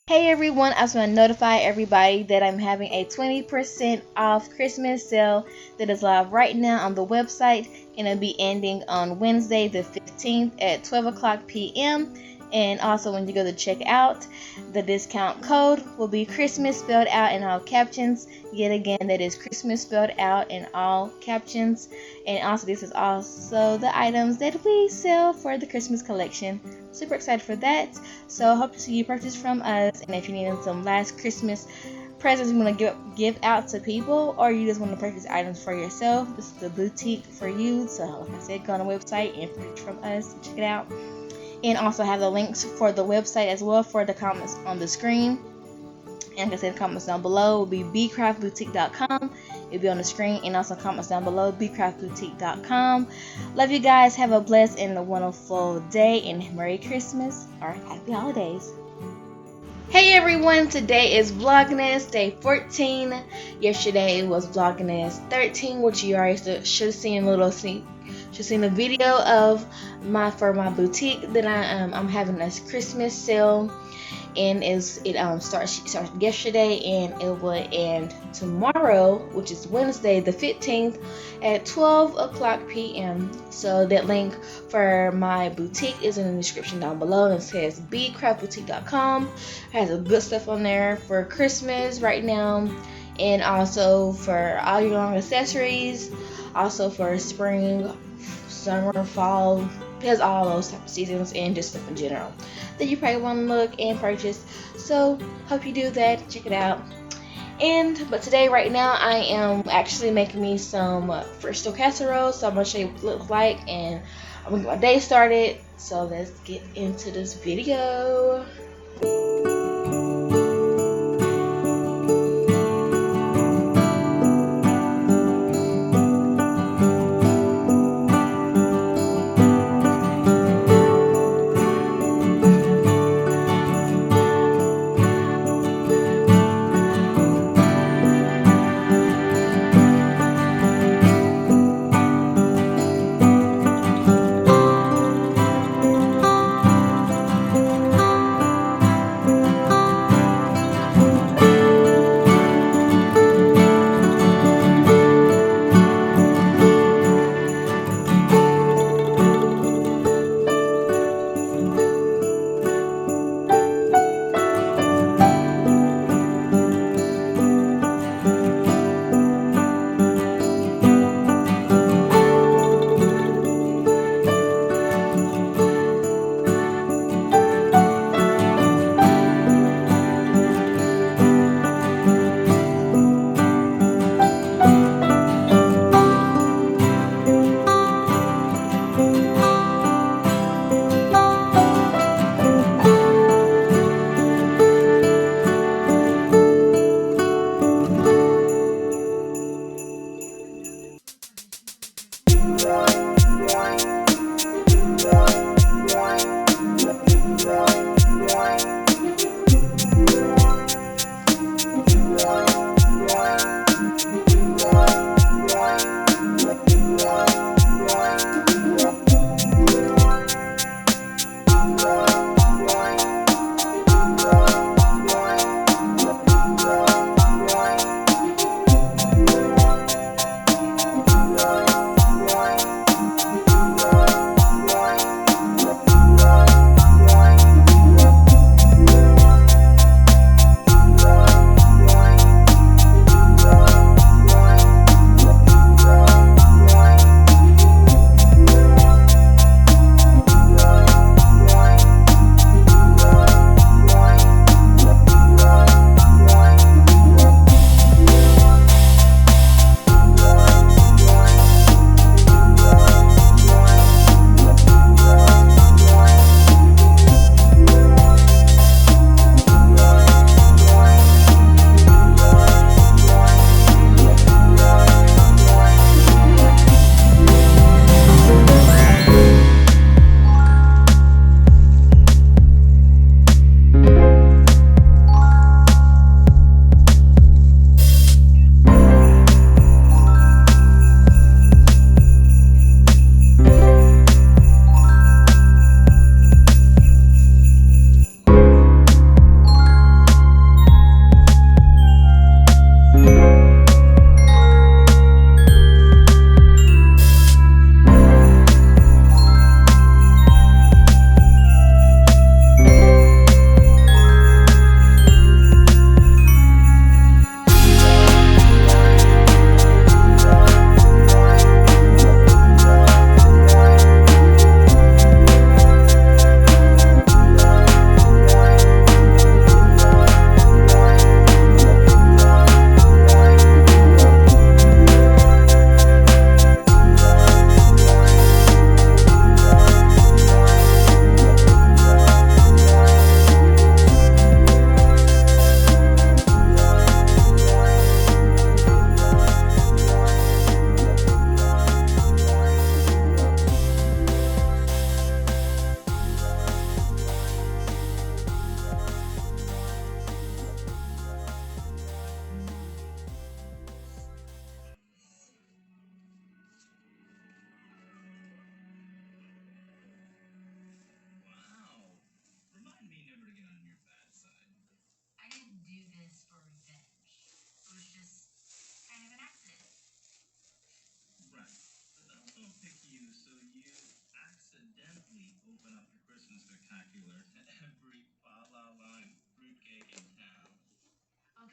Hey everyone, I just want to notify everybody that I'm having a 20% off Christmas sale that is live right now on the website, and it'll be ending on Wednesday the 15th at 12 o'clock p.m. And also when you go to check out, the discount code will be Christmas spelled out in all captions. Yet again, that is Christmas spelled out in all captions. And also this is also the items that we sell for the Christmas collection. Super excited for that. So hope to see you purchase from us. And if you need some last Christmas presents you want to give out to people, or you just want to purchase items for yourself, this is the boutique for you. So like I said, go on the website and purchase from us. Check it out. And also have the links for the website as well for the comments on the screen. And like I said, comments down below will be bcraftboutique.com. It'll be on the screen, and also comments down below, bcraftboutique.com. Love you guys. Have a blessed and a wonderful day, and Merry Christmas or Happy Holidays. Hey everyone, today is Vlogmas day 14. Yesterday was Vlogmas 13, which you already should have seen a little sneak. Just seen a video of my boutique that I'm having a Christmas sale, and it starts yesterday and it will end tomorrow, which is Wednesday the 15th at 12 o'clock p.m. So that link for my boutique is in the description down below, and it says bcraftboutique.com. It has a good stuff on there for Christmas right now, and also for all your long accessories, also for spring, summer, fall. It has all those type of seasons and just stuff in general that you probably want to look and purchase. So hope you do that. Check it out. But today, right now, I am actually making me some fristo casserole. So I'm gonna show you what it looks like, and I'm gonna get my day started. So let's get into this video.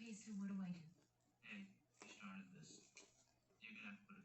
Okay, so what do I do? Hey, you started this. You're gonna have to put a